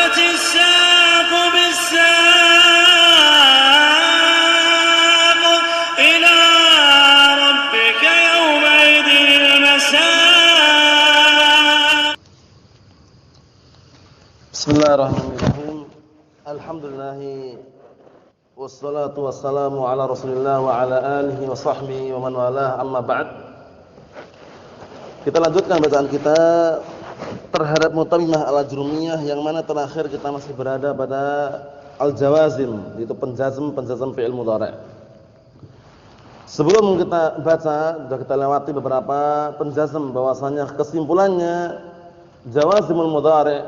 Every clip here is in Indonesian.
والتفت الساق بالساق إلى ربك يومئذ المساق. Bismillahirrahmanirrahim. Alhamdulillah wassalatu wassalamu ala Rasulillah wa ala alihi wa sahbihi wa man walah, amma ba'd. Kita lanjutkan bacaan kita terhadap Mutammimah al-Ajrumiyah, yang mana terakhir kita masih berada pada al-jawazim, yaitu penjazm fi'il mudhari'. Sebelum kita baca, sudah kita lewati beberapa penjazm, bahwasanya kesimpulannya jawazimul mudhari',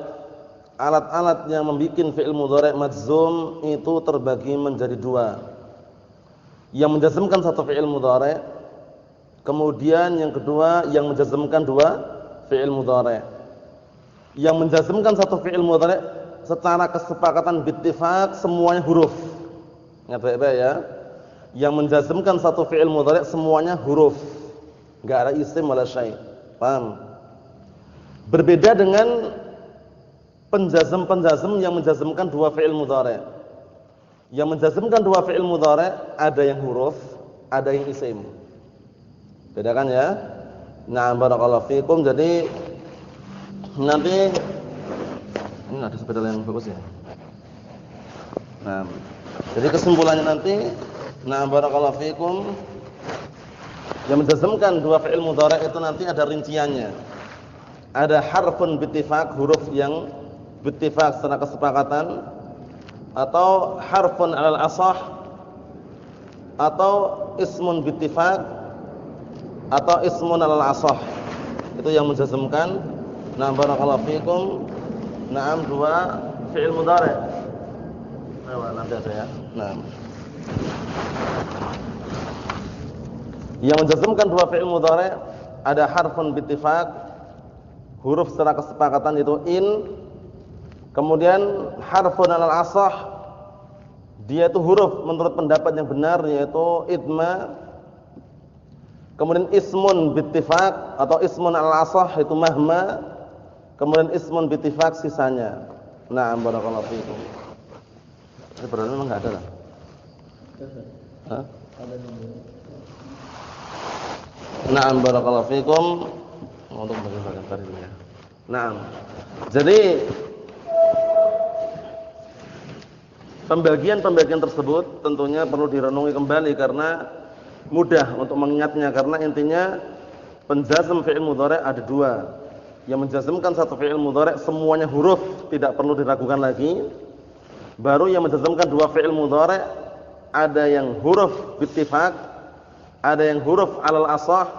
alat-alat yang membuat fi'il mudhari' majzum itu terbagi menjadi dua. Yang menjazmkan satu fi'il mudhari', kemudian yang kedua yang menjazmkan dua fi'il mudhari'. Yang menjazmkan satu fi'il mudhari' secara kesepakatan bittifaq semuanya huruf. Ingat baik-baik ya. Yang menjazmkan satu fi'il mudhari' semuanya huruf, enggak ada isim wala syai'. Paham? Berbeda dengan penjazm yang menjazmkan dua fi'il mudhari'. Yang menjazmkan dua fi'il mudhari' ada yang huruf, ada yang isim. Bedakan ya. Nah, barakallahu fikum. Jadi nanti ini ada sepeda yang bagus ya. Nah, jadi kesimpulannya nanti, nah barakallahu fikum, yang menjazmkan dua fi'il mudhari' itu nanti ada rinciannya. Ada harfun bittifaq, huruf yang bittifaq secara kesepakatan, atau harfun 'alal ashah, atau ismun bittifaq, atau ismun 'alal ashah. Itu yang menjazmkan. Nah, barakallahu fikum. Naam, dua fi'il mudhari'. Nanti ada ya. Nah, yang menjazmkan dua fi'il mudhari' ada harfun bittifaq, huruf secara kesepakatan itu in. Kemudian harfun 'alal ashah, dia itu huruf menurut pendapat yang benar, yaitu idma. Kemudian ismun bittifaq atau ismun 'alal ashah itu mahma. Kemudian ismun bittifaq sisanya. Nah, barakallahu fikum. Ini berarti memang enggak ada lah. Hah? Nah, barakallahu fikum. Untuk bagian-bagian tadi ya. Nah, jadi pembagian tersebut tentunya perlu direnungi kembali karena mudah untuk mengingatnya, karena intinya penjazm fi'il mudhari' ada dua. Yang menjazmkan satu fi'il mudhari' semuanya huruf, tidak perlu diragukan lagi. Baru yang menjazmkan dua fi'il mudhari' ada yang huruf bittifaq, ada yang huruf 'alal ashah,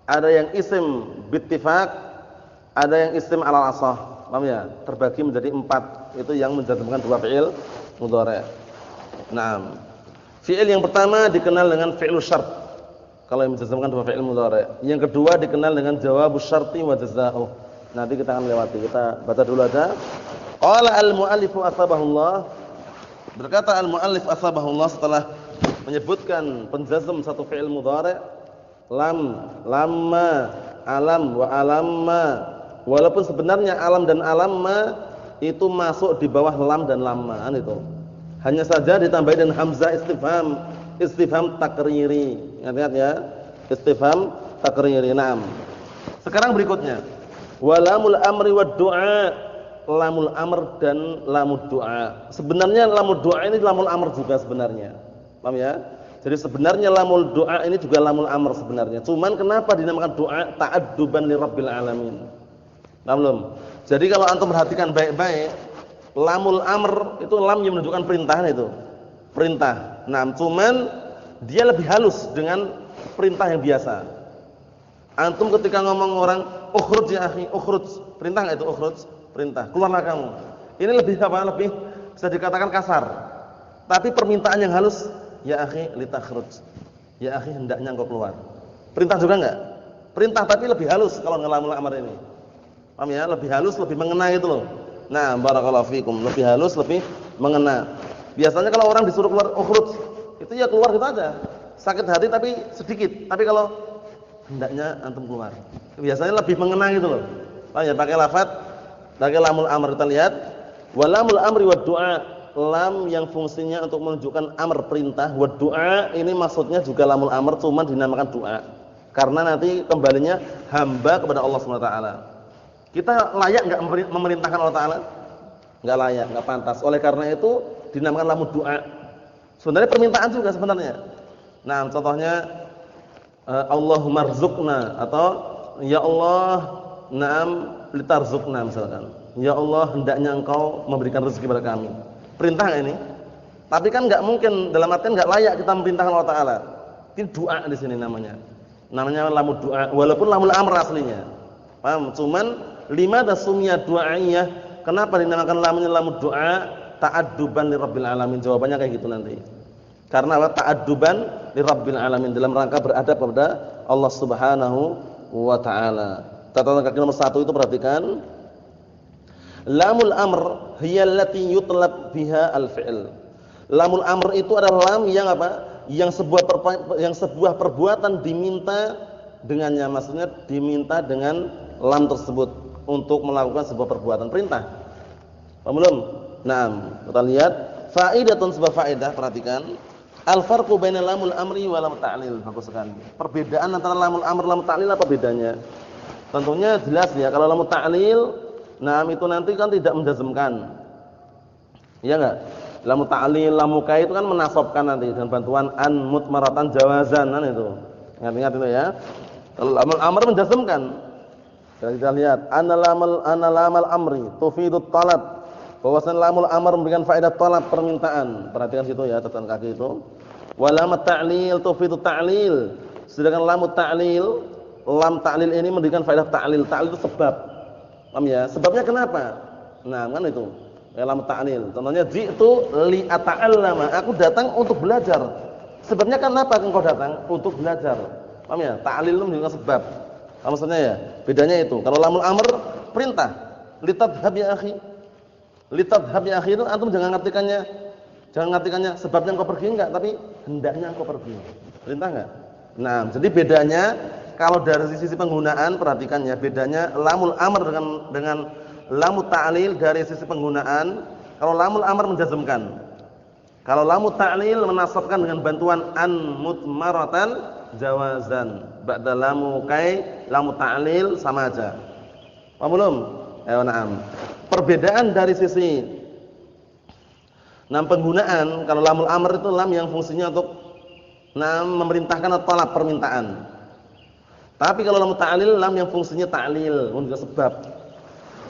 ada yang isim bittifaq, ada yang isim 'alal ashah. Paham ya? Terbagi menjadi 4. Itu yang menjazmkan dua fi'il mudhari'. Naam. Fi'il yang pertama dikenal dengan fi'lu syart, kalau yang menjazmkan dua fi'il mudhari'. Yang kedua dikenal dengan jawabus syarti wa jazaa'uh. Nanti kita akan lewati. Kita baca dulu aja. Qala al-mu'allifu asbahullah. Berkata al-mu'allif asbahullah setelah menyebutkan penjazm satu fi'il mudhari', lam, lamma, alam wa alamma. Walaupun sebenarnya alam dan alamma itu masuk di bawah lam dan lamma, itu. Hanya saja ditambahin dengan hamzah istifham takriri. Ingat ya, istifham takriri. Naam. Sekarang berikutnya, walamul amri wad du'a, lamul amr dan lamud du'a. Sebenarnya lamud du'a ini lamul amr juga sebenarnya. Paham ya? Jadi sebenarnya lamul du'a ini juga lamul amr sebenarnya. Cuman kenapa dinamakan du'a? Ta'adduban li rabbil alamin. Paham belum? Jadi kalau antum perhatikan baik-baik, lamul amr itu lam yang menunjukkan perintah, itu. Perintah. Nah, cuman dia lebih halus dengan perintah yang biasa. Antum ketika ngomong orang, ukhruj ya akhi, ukhruj. Perintah enggak itu ukhruj? Perintah. Keluarlah kamu. Ini lebih apa? Lebih bisa dikatakan kasar. Tapi permintaan yang halus, ya akhi litakhruj. Ya akhi hendaknya engkau keluar. Perintah juga enggak? Perintah tapi lebih halus kalau ngelamul amr ini. Paham ya? Lebih halus, lebih mengena itu loh. Nah, barakallahu fikum. Lebih halus, lebih mengena. Biasanya kalau orang disuruh keluar ukhruj, itu ya keluar gitu aja. Sakit hati tapi sedikit. Tapi kalau hendaknya antum keluar, biasanya lebih mengena gitu loh. Paham ya? Pakai lafaz, pakai lamul amr. Kita lihat Walamul amri wad du'a, lam yang fungsinya untuk menunjukkan amr perintah, wad du'a ini maksudnya juga lamul amr cuma dinamakan doa. Karena nanti kembalinya hamba kepada Allah Subhanahu wa taala. Kita layak enggak memerintahkan Allah taala? Enggak layak, enggak pantas. Oleh karena itu dinamakan lamul doa. Sebenarnya permintaan juga sebenarnya. Nah, contohnya Allahumma rzuqna atau ya Allah na'am litarzuqna misalkan. Ya Allah hendaknya engkau memberikan rezeki kepada kami. Perintah enggak ini? Tapi kan enggak mungkin, dalam artian enggak layak kita memerintahkan Allah taala. Ini doa di sini namanya. Namanya lamul doa walaupun lamul amr aslinya. Paham? Cuman limadza sumiya du'aiyah? Kenapa dinamakan lamnya lamul doa? Ta'adduban li rabbil alamin. Jawabannya kayak gitu nanti. Karena apa? Ta'adduban li rabbil alamin, dalam rangka beradab kepada Allah Subhanahu wa taala. Catatan kaki nomor 1 itu perhatikan. Lamul amr hiya allati yutlab biha al-fi'l. Lamul amr itu adalah lam yang apa? Yang sebuah perbuatan diminta dengannya, maksudnya diminta dengan lam tersebut untuk melakukan sebuah perbuatan perintah. Paham belum? Nah, kita lihat faidatun, sebuah faedah, perhatikan. Al-farqu baina lamul amri wa lam ta'lil. Bagus sekali. Perbedaan antara lamul amr lam ta'lil apa bedanya? Tentunya jelas ya, kalau lamul ta'lil, nah itu nanti kan tidak menjazmkan. Iya enggak? Lamul ta'lil, lamul kai itu kan menasabkan nanti dengan bantuan an mutmaratan jawazan kan itu. Ingat-ingat itu ya. Kalau lamul amr menjazmkan. Kita lihat ana lamal amri tufidut talab. Bahwasanya lamul amr memberikan faedah talab, permintaan. Perhatikan situ ya, catatan kaki itu. Wa lamut ta'lil tufidut ta'lil. Sedangkan lamut ta'lil, lam ta'lil ini memberikan faedah ta'lil. Ta'lil itu sebab. Paham ya? Sebabnya kenapa? Nah, kan itu. Ya, lamut ta'lil. Contohnya ji'tu li ata'allama. Aku datang untuk belajar. Sebabnya kenapa engkau datang? Untuk belajar. Paham ya? Ta'lil itu menunjukkan sebab. Apa maksudnya ya? Bedanya itu. Kalau lamul amr perintah. Litadhhab ya akhi. Litadhhab ya akhi itu antum jangan ngartikannya sebabnya engkau pergi enggak, tapi hendaknya engkau pergi. Perintah enggak? Nah, jadi bedanya kalau dari sisi penggunaan, perhatikan ya, bedanya lamul amr dengan lamut ta'lil dari sisi penggunaan. Kalau lamul amr menjazmkan. Kalau lamut ta'lil menasabkan dengan bantuan an mutmaratan jawazan. Ba'da lamu kai, lamut ta'lil sama aja. Paham belum? Ayo na'am. Perbedaan dari sisi penggunaan, kalau lamul amr itu lam yang fungsinya untuk memerintahkan atau talab, permintaan. Tapi kalau lamut ta'lil, lam yang fungsinya ta'lil, untuk sebab.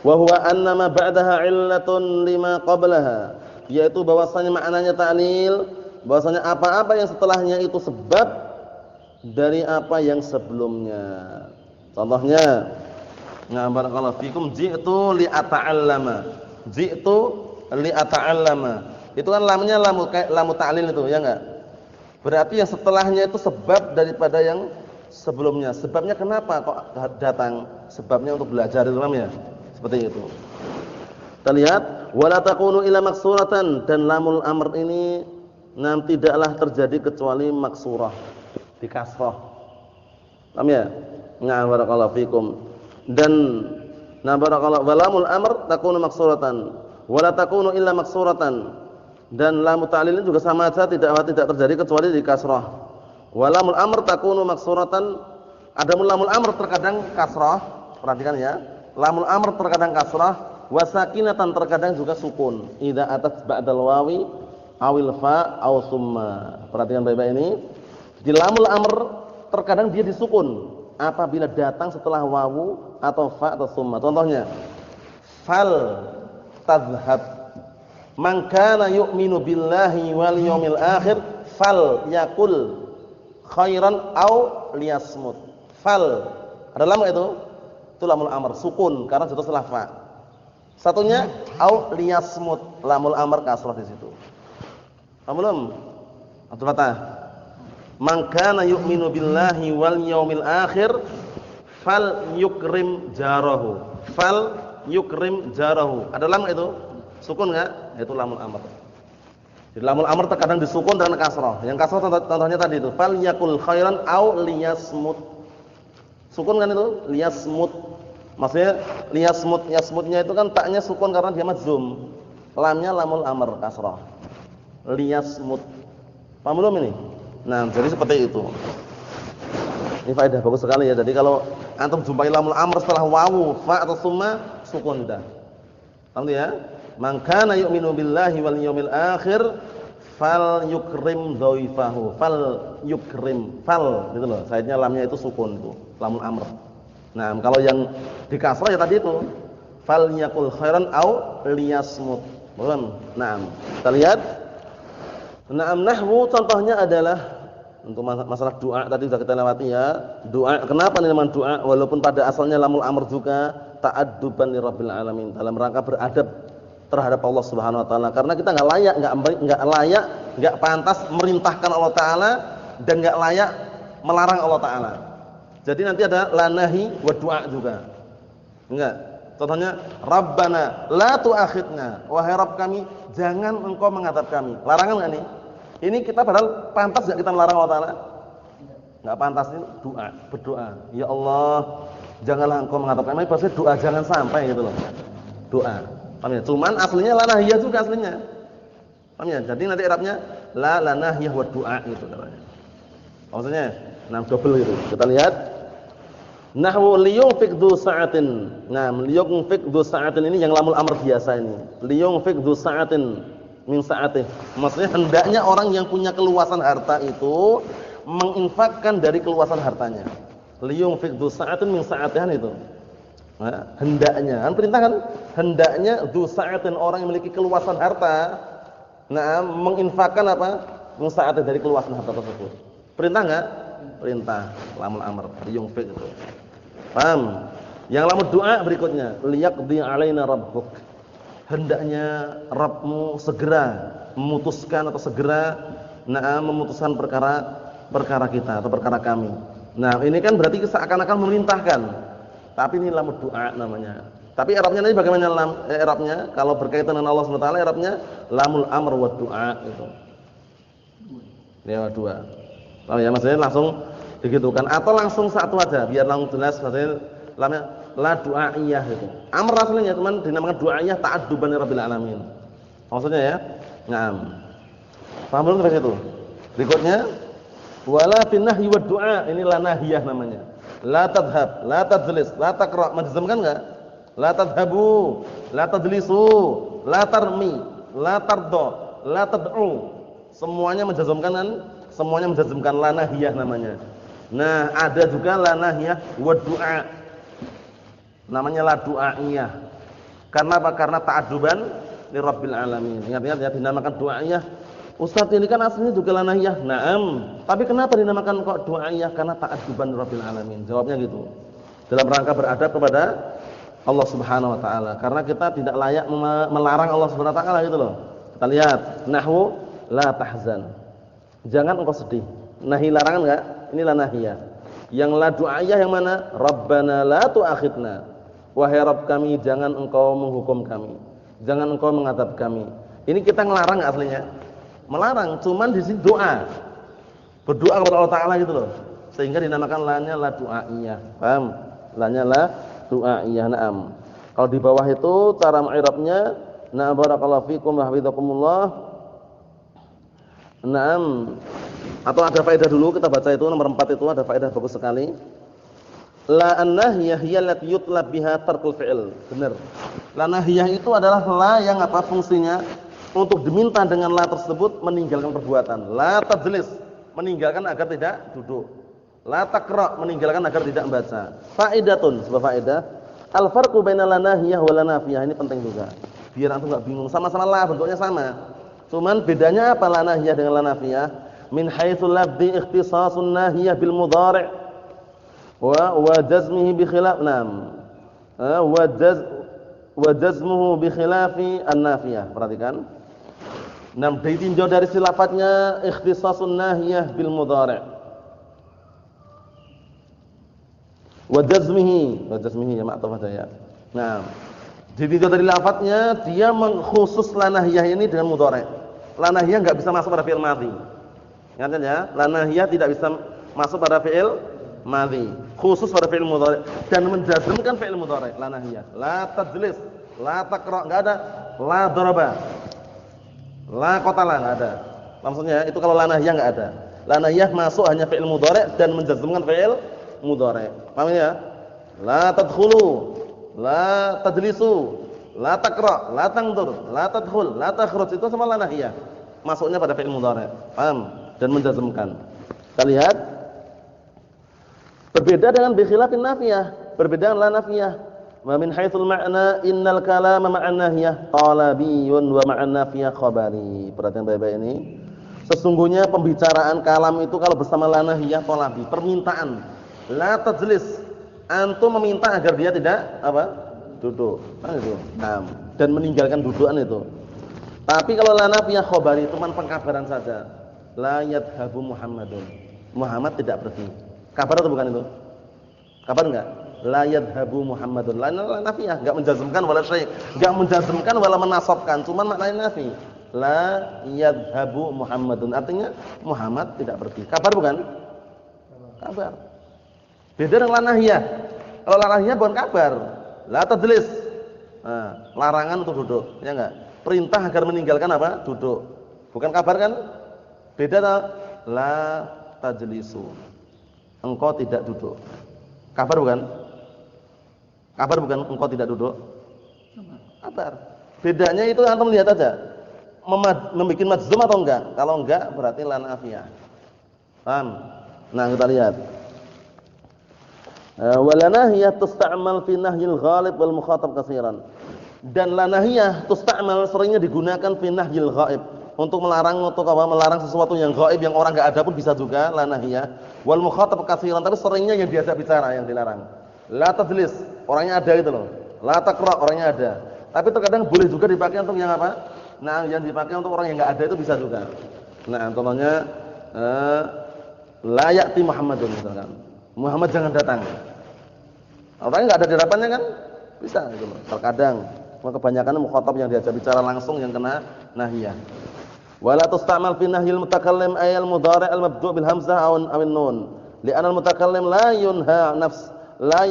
Wa huwa anna ma ba'daha 'illatun lima qablaha, yaitu bahwasanya maknanya ta'lil, bahwasanya apa-apa yang setelahnya itu sebab dari apa yang sebelumnya. Contohnya, barakallahu fikum, ji'tu li ata'allama. Ji'tu li ata'allama. Itu kan lamnya lamu ta'lil itu, ya enggak? Berarti yang setelahnya itu sebab daripada yang sebelumnya. Sebabnya kenapa kok datang? Sebabnya untuk belajar itu, paham ya? Seperti itu. Kita lihat wala takunu illa maksuratan, dan lamul amr ini tidaklah terjadi kecuali maksurah, di kasrah. Paham ya? Barakallahu fikum. Dan barakallahu walamul amr takunu maksuratan wala takunu illa maksuratan, dan lam ta'lil juga sama saja tidak terjadi kecuali di kasrah. Walamul amr takunu maksuratan, adamul lamul amr terkadang kasrah, perhatikan ya. Lamul amr terkadang kasrah, wa sakinatan terkadang juga sukun. Idza atat ba'dal wawi awil fa aw summa. Perhatikan baik-baik ini. Di lamul amr terkadang dia disukun apabila datang setelah wawu atau fa atau summa. Contohnya, fal tadhhab. Man kana yu'minu billahi wal yawmil akhir fal yaqul khairan aw liyasmut. Fal ada lam itu lamul amr sukun karena jatuh setelah fa. Satunya aw liyasmut, lamul amr kasrah di situ. Paham belum? Abdul Fatah. Man kana yu'minu billahi wal yawmil akhir fal yukrim jarahu. Fal yukrim jarahu. Ada lam itu? Sukun enggak? Itu lamul amr. Jadi lamul amr terkadang disukun dengan kasrah. Yang kasrah contohnya tadi itu fal yakul khairan aw liyasmut. Sukun kan itu? Liyasmut. Maksudnya liyasmut, yasmutnya itu kan taknya sukun karena dia majzum. Lamnya lamul amr kasrah. Liyasmut. Paham belum ini? Nah, jadi seperti itu. Ini faedah bagus sekali ya. Jadi kalau antum jumpai lamul amr setelah wawu, fa atau summa, sukun dah. Paham ya? Man kana yu'minu billahi wal yawmil akhir fal yukrim dhaifahu. Fal yukrim. Fal gitu loh. Saidnya lamnya itu sukun itu, lamul amr. Nah, kalau yang di kasrah ya tadi itu fal yakul khairan au liyasmut. Belum. Nah, kita lihat. Naam nahwu contohnya adalah untuk masalah doa tadi sudah kita lewati ya. Doa, kenapa ini namanya doa walaupun pada asalnya lamul amr juga ta'adduban li rabbil alamin, dalam rangka beradab terhadap Allah Subhanahu wa taala, karena kita enggak layak, enggak pantas merintahkan Allah taala dan enggak layak melarang Allah taala. Jadi nanti ada la nahi wa du'a juga. Enggak. Contohnya Rabbana la tu'akhidna, wahai Rabb kami jangan engkau mengadab kami. Larangan enggak nih? Ini kita padahal pantas enggak kita melarang Allah taala? Enggak pantas, ini doa, berdoa. Ya Allah, janganlah engkau mengadab kami. Pasti doa jangan sampai gitu loh. Doa. Paham ya? Cuman aslinya la nahiyah juga aslinya. Paham ya? Jadi nanti i'rabnya la nahiyah wa du'a gitu katanya. Maksudnya nah double gitu. Kita lihat nahwu liyunfiq dzu sa'atin. Nah, liyunfiq dzu sa'atin ini yang lamul amr biasa ini. Liyunfiq dzu sa'atin min sa'atih. Maksudnya hendaknya orang yang punya keluasan harta itu menginfakkan dari keluasan hartanya. Liyunfiq dzu sa'atin min sa'atihan itu. Nah, hendaknya, kan perintah kan? Hendaknya dzu sa'atin, orang yang memiliki keluasan harta, nah menginfakkan apa? Min sa'atih, dari keluasan harta tersebut. Perintah enggak? Perintah, lamul amr, liyunfiq itu. Paham? Yang lamul doa berikutnya, liyaqdi alaina rabbuk. Hendaknya Rabbmu segera memutuskan atau segera memutuskan perkara kita atau perkara kami. Nah, ini kan berarti seakan-akan memerintahkan. Tapi ini lamul doa namanya. Tapi i'rabnya nanti bagaimana i'rabnya? Kalau berkaitan dengan Allah Subhanahu wa taala i'rabnya lamul amr wa du'a itu. Ya, dua. Oh ya, maksudnya langsung digitukan atau langsung satu aja biar langsung jelas, maksudnya lamnya la du'aiyah gitu. Amr aslinya cuman dinamakan du'aiyah ta'adduban rabbil alamin. Maksudnya ya. Naam. Paham belum sampai situ? Berikutnya wala fin nahyi wad du'a, ini la nahiyah namanya. La tadhhab, la tajlis, la taqra, menjazmkan enggak? La tadhhabu, la tajlisu, la tarmi, la tarda, la tad'u. Semuanya menjazmkan kan? Semuanya menjazmkan la nahiyah namanya. Nah, ada juga la nahiyah wa du'a. Namanya la du'aiyah. Karena apa? Karena ta'adduban li rabbil alamin. Ingat-ingat ya, dinamakan du'aiyah. Ustaz, ini kan aslinya juga la nahiyah. Naam. Tapi kenapa dinamakan kok du'aiyah? Karena ta'adduban li rabbil alamin. Jawabnya gitu. Dalam rangka beradab kepada Allah Subhanahu wa taala. Karena kita tidak layak melarang Allah Subhanahu wa taala gitu loh. Kita lihat nahwu la tahzan. Jangan engkau sedih. Nahi larangan enggak? Ini la nahiyah. Yang la du'aiyah yang mana? Rabbana la tu'akhidna. Wahai Rabb kami, jangan engkau menghukum kami. Jangan engkau mengadab kami. Ini kita ngelarang enggak aslinya? Melarang, cuman di sini doa. Berdoa kepada Allah taala gitu loh. Sehingga dinamakan lanya la du'aiyah. Paham? Lanya la du'aiyah. Naam. Kalau di bawah itu cara i'rabnya, na barakallahu fikum wa hafizakumullah. Naam. Atau ada faedah dulu, kita baca itu nomor 4 itu ada faedah bagus sekali. La an-nahiyah hiya allati yutlab biha tarkul fi'il. Benar. La nahiyah itu adalah la yang apa fungsinya? Untuk diminta dengan la tersebut meninggalkan perbuatan. La tajlis, meninggalkan agar tidak duduk. La taqra, meninggalkan agar tidak membaca. Faedatun, sebuah faedah. Al-farqu baina la nahiyah wa la nafiyah, ini penting juga. Biar antum enggak bingung, sama-sama la bentuknya sama. Cuman bedanya apa la nahiyah dengan la nafiyah? Min haitsul lafzi ikhtisasun nahiyah bil mudhari' wa jazmihi bi khilaf wa jazmuhu bi khilafi an-nafiyah. Perhatikan. Ditinjau dari silafatnya ikhtisasun nahiyah bil mudhari'. Wa jazmihi ya ma'tuf aja ya. Nah, ditinjau dari lafadznya dia mengkhusus la nahiyah ini dengan mudhari'. La nahiyah enggak bisa masuk pada fi'il madhi. Ingat ya, la nahiyah tidak bisa masuk pada fi'il madhi, khusus pada fi'il mudhari' dan menjazmkan fi'il mudhari'. La nahiyah, la tajlis, la taqra, enggak ada la daraba. La qatala enggak ada. Maksudnya itu kalau la nahiyah enggak ada. La nahiyah masuk hanya fi'il mudhari' dan menjazmkan fi'il mudhari'. Paham ya? La tadkhulu, la tadlisu, la taqra, la tangdur, la tadkhul, la takhruj itu semua la nahiyah. Masuknya pada fi'il mudhari'. Paham? Dan menjazmkan. Kita lihat berbeda dengan bi khilafin nafiyah, berbeda dengan la nafiyah. Wa min haitsul ma'na innal kalama ma'an nahiyah talabiyun wa ma'an nafiyah khabari. Perhatian baik-baik ini. Sesungguhnya pembicaraan kalam itu kalau bersama la nahiyah talabi, permintaan. La tajlis, antum meminta agar dia tidak apa? Duduk. Itu. Nah, dan meninggalkan dudukan itu. Tapi kalau la nafiyah khabari itu pengkabaran saja. La yadhhabu Muhammadun. Muhammad tidak pergi. Kabar atau bukan itu? Kabar enggak? La yadhhabu Muhammadun. La nafiyah, enggak menjazmkan wala syai', enggak menjazmkan wala menasabkan, cuma maknanya nafi. La yadhhabu Muhammadun, artinya Muhammad tidak pergi. Kabar bukan? Kabar. Beda dengan la nahiyah. Kalau la nahiyah bukan kabar. La tajlis. Nah, larangan untuk duduk, ya enggak? Perintah agar meninggalkan apa? Duduk. Bukan kabar kan? Beda tak? La tajlisu. Engkau tidak duduk. Kabar bukan? Kabar bukan engkau tidak duduk? Kabar. Bedanya itu antum lihat aja. Membikin majzum atau enggak? Kalau enggak berarti la nafiyah. Paham? Nah, kita lihat. Wa la nahiyah tusta'mal fi nahyil ghalib wal mukhatab katsiran. Dan la nahiyah tusta'mal seringnya digunakan fi nahyil ghaib. Untuk melarang melarang sesuatu yang gaib yang orang enggak ada pun bisa juga la nahiyah. Wal mukhatab katsiran, tapi seringnya yang diajak bicara yang dilarang. La tajlis, orangnya ada gitu loh. La taqra, orangnya ada. Tapi terkadang boleh juga dipakai untuk yang apa? Nah, yang dipakai untuk orang yang enggak ada itu bisa juga. Nah, contohnya la ya'ti Muhammadun misalkan. Muhammad jangan datang. Orangnya enggak ada di hadapannya kan? Bisa gitu loh. Terkadang kebanyakan mukhatab yang diajak bicara langsung yang kena nahiyah. Wala tustamal fi nahyil mutakallim ayal mudhari' al mabdu' bil hamzah aw an-nun. Li'anna al-mutakallim la yunha nafs la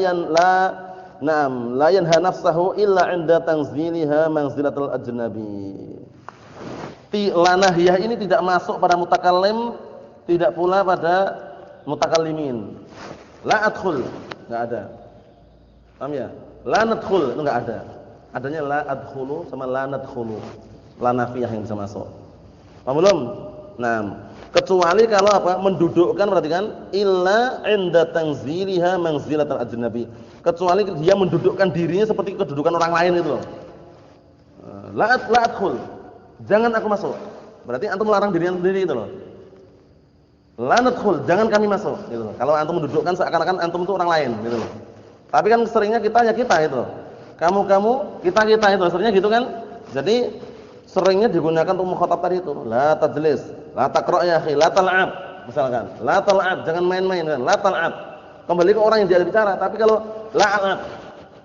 yanha nafsahu illa 'inda tanziliha manzilatul ajnabi. La nahiyah ini tidak masuk pada mutakallim, tidak pula pada mutakallimin. La adkhul, enggak ada. Paham ya? La nadkhul itu enggak ada. Adanya la adkhulu sama la nadkhulu. La nafiyah yang bisa masuk. Paham belum? Nah, kecuali kalau apa? Mendudukkan, berarti kan illa 'inda tanziliha manzilatul ajnabi. Kecuali dia mendudukkan dirinya seperti kedudukan orang lain itu loh. La adkhul. Jangan aku masuk. Berarti antum melarang dirinya sendiri itu loh. La nadkhul, jangan kami masuk gitu loh. Kalau antum mendudukkan seakan-akan antum itu orang lain gitu loh. Tapi kan seringnya kita ya kita itu loh. Kamu, kita itu seringnya gitu kan. Jadi seringnya digunakan untuk mukhatab tadi itu. La tajlis, la taqra ya akhi, la tal'ab misalkan. La tal'ab, jangan main-main kan. La tal'ab. Kembali ke orang yang dia bicara, tapi kalau la'ab,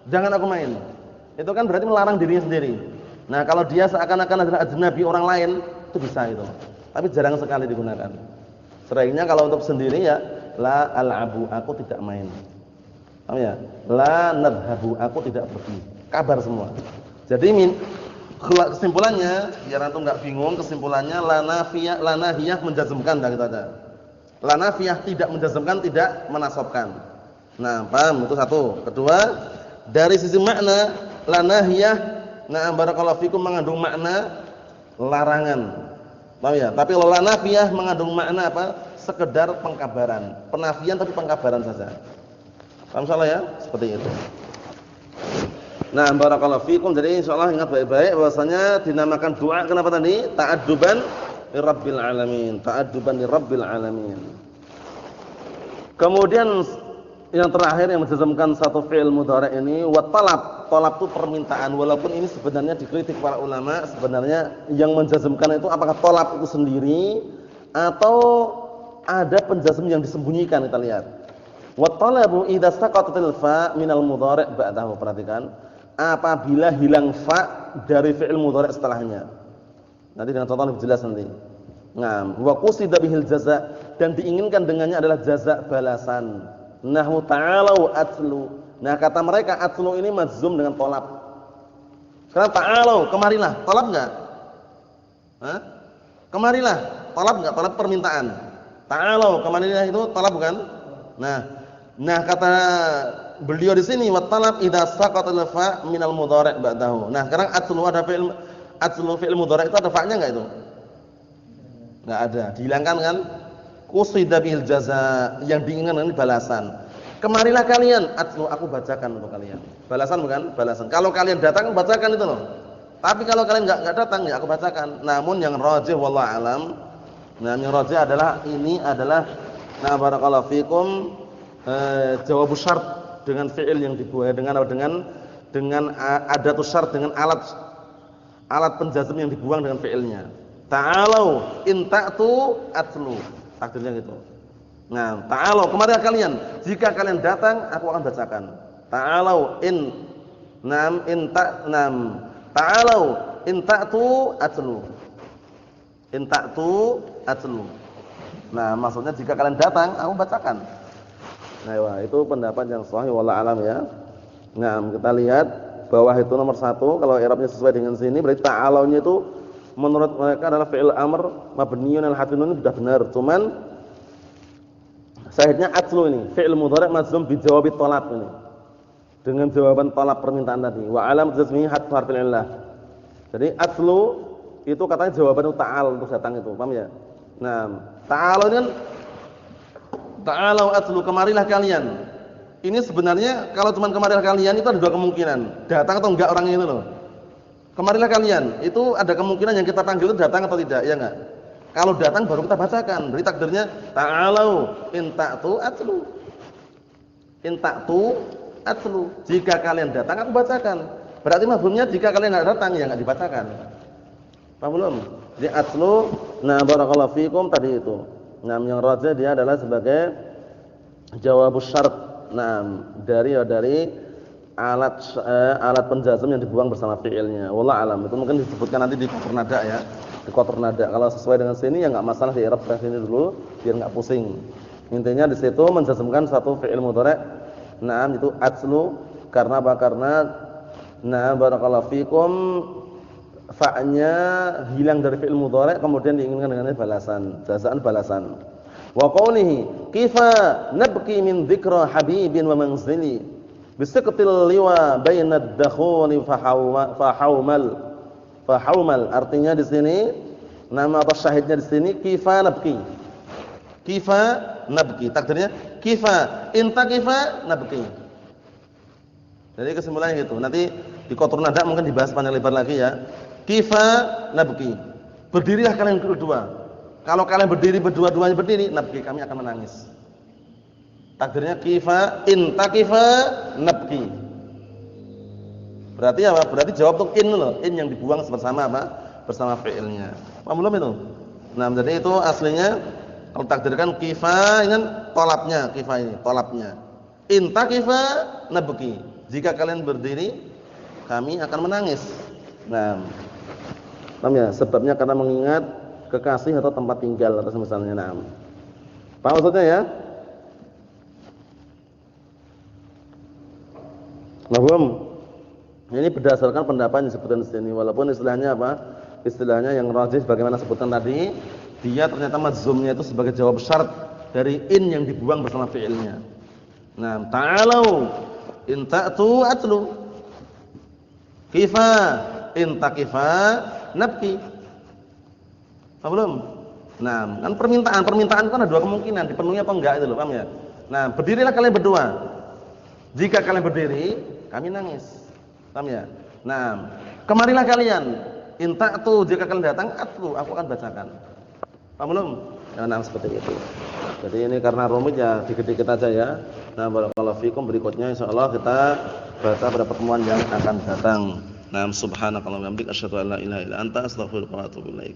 jangan aku main. Itu kan berarti melarang dirinya sendiri. Nah, kalau dia seakan-akan adalah ajnabi orang lain, itu bisa itu. Tapi jarang sekali digunakan. Seringnya kalau untuk sendiri ya la al'abu, aku tidak main. Paham ya? La nadhabu, aku tidak pergi. Kabar semua. Jadi kesimpulannya, biar antum enggak bingung, kesimpulannya la nahiyah menjazmkan dah gitu aja. La nafiyah tidak menjazmkan, tidak menasabkan. Nah, paham? Itu satu. Kedua, dari sisi makna la nahiyah, na'am barakallahu fikum, mengandung makna larangan. Paham ya? Tapi kalau la nafiyah mengandung makna apa? Sekedar pengkabaran. Penafian tapi pengkabaran saja. Paham salah ya? Seperti itu. Nah, barakallahu fikum. Jadi insyaallah ingat baik-baik bahwasanya dinamakan doa kenapa tadi? Ta'adduban lirabbil alamin. Ta'adduban lirabbil alamin. Kemudian yang terakhir yang menjazmkan satu fi'il mudhari' ini wa talab. Talab itu permintaan, walaupun ini sebenarnya dikritik para ulama, sebenarnya yang menjazmkan itu apakah talab itu sendiri atau ada penjazm yang disembunyikan. Kita lihat. Wa talabu idza saqatatil fa' minal mudhari' ba'dahu. Perhatikan, apabila hilang fa dari fi'il mudhari' setelahnya. Nanti dengan contoh lebih jelas nanti. Nah, wa qusida bihil jaza', dan diinginkan dengannya adalah jaza' balasan. Nahwu ta'alu atlu. Nah, kata mereka atlu ini majzum dengan talab. Sekarang ta'alu, kemarilah. Talab enggak? Hah? Kemarilah. Talab enggak? Talab permintaan. Ta'alau, kemarilah itu talab bukan? Nah kata beliau di sini wa talab idza saqatal fa' minal mudhari' ba'dahu. Nah, sekarang atlu fi'il mudhari' itu ada fa-nya enggak itu? Enggak ada. Dihilangkan kan? Qusida bil jaza, yang diinginkan ini balasan. Kemarilah kalian, atlu, aku bacakan untuk kalian. Balasan bukan? Balasan. Kalau kalian datang bacakan itu loh. Tapi kalau kalian enggak datang ya aku bacakan. Namun yang rajih wallahu alam, yang rajih adalah ini adalah barakallahu fikum jawab syarat dengan fi'il yang dibuat dengan adatus syarat, dengan alat penjazm yang dibuang dengan fi'ilnya. Ta'alau in ta'tu atlu. Takdirnya gitu. Nah, ta'alau kemarilah kalian. Jika kalian datang aku akan bacakan. Ta'alau ta'alau in ta'tu atlu. In ta'tu atlu. Nah, maksudnya jika kalian datang aku bacakan. Nah, itu pendapat yang sahih wallahu alam ya. Nah, kita lihat bawah itu nomor 1, kalau i'rabnya sesuai dengan sini berarti ta'alaunya itu menurut mereka adalah fi'il amr mabniun al-hatinun, sudah benar. Cuman syahidnya atlu ini, fi'il mudhari' majzum bi jawabi talab ini. Dengan jawaban talab permintaan tadi. Wa alam jazmihi hadfu harfil illah. Jadi atlu itu katanya jawaban ta'al untuk datang itu, paham ya? Nah, ta'alau ini kan ta'alau atlu, kemarilah kalian. Ini sebenarnya kalau cuma kemarilah kalian itu ada dua kemungkinan, datang atau enggak orangnya itu loh. Kemarilah kalian, itu ada kemungkinan yang kita panggil itu datang atau tidak, ya enggak? Kalau datang baru kita bacakan. Berarti takdirnya ta'alau in ta'tu atlu. In ta'tu atlu. Jika kalian datang aku bacakan. Berarti mafhumnya jika kalian enggak datang ya enggak dibacakan. Paham belum? Jadi atlu, barakallahu fikum tadi itu. Yang rajih dia adalah sebagai jawabus syarat. Dari alat penjazm yang dibuang bersama fi'ilnya. Wallahu alam. Itu mungkin disebutkan nanti di kotor nada ya. Di kotor nada. Kalau sesuai dengan sini ya enggak masalah, di i'rab sini dulu biar enggak pusing. Intinya di situ menjazmkan satu fi'il mudhari'. Itu atlu, karena apa? Karena barakallahu fikum fa'nya hilang dari fi'il mudhari' kemudian diinginkan dengan balasan, jazaan balasan. Wa qawlihi kifa nabki min dzikra habibin wa manzili bisaqtil liwa bainad dakhuni fahaumal. Artinya di sini nama atau syahidnya di sini kifa nabki. Kifa nabki. Takdirnya kifa inta kifa nabki. Jadi kesimpulannya gitu. Nanti di kotor nada mungkin dibahas panjang lebar lagi ya. Kifa nabki. Berdirilah kalian berdua. Kalau kalian berdiri berdua-duanya berdiri, nabki, kami akan menangis. Takdirnya kifa inta kifa nabki. Berarti apa? Berarti jawab untuk in loh, in yang dibuang bersama apa? Bersama fi'ilnya. Paham belum itu? Jadi itu aslinya kalau takdirkan kifa ini tolapnya, kifa ini tolapnya. Inta kifa nabki. Jika kalian berdiri, kami akan menangis. Paham ya? Sebabnya karena mengingat kekasih atau tempat tinggal atau misalnya. Paham maksudnya ya? Paham? Ini berdasarkan pendapat yang disebutkan di sini, walaupun istilahnya apa? Istilahnya yang rajih bagaimana sebutan tadi, dia ternyata majzumnya itu sebagai jawab syarat dari in yang dibuang bersama fi'ilnya. Ta'alau in ta'tu atlu. Kifa in takifa nabki. Paham belum? Kan permintaan kan ada dua kemungkinan, dipenuhi apa enggak itu loh, paham ya? Berdirilah kalian berdua. Jika kalian berdiri, kami nangis. Paham ya? Kemarilah kalian. In ta'tu, jika kalian datang, atlu, aku akan bacakan. Paham belum? Seperti itu. Jadi ini karena rumit ya, dikit-dikit aja ya. Barakallahu fikum, berikutnya insyaallah kita baca pada pertemuan yang akan datang. Subhanakallahumma wa bihamdika asyhadu an la ilaha illa anta astaghfiruka wa atubu ilaik.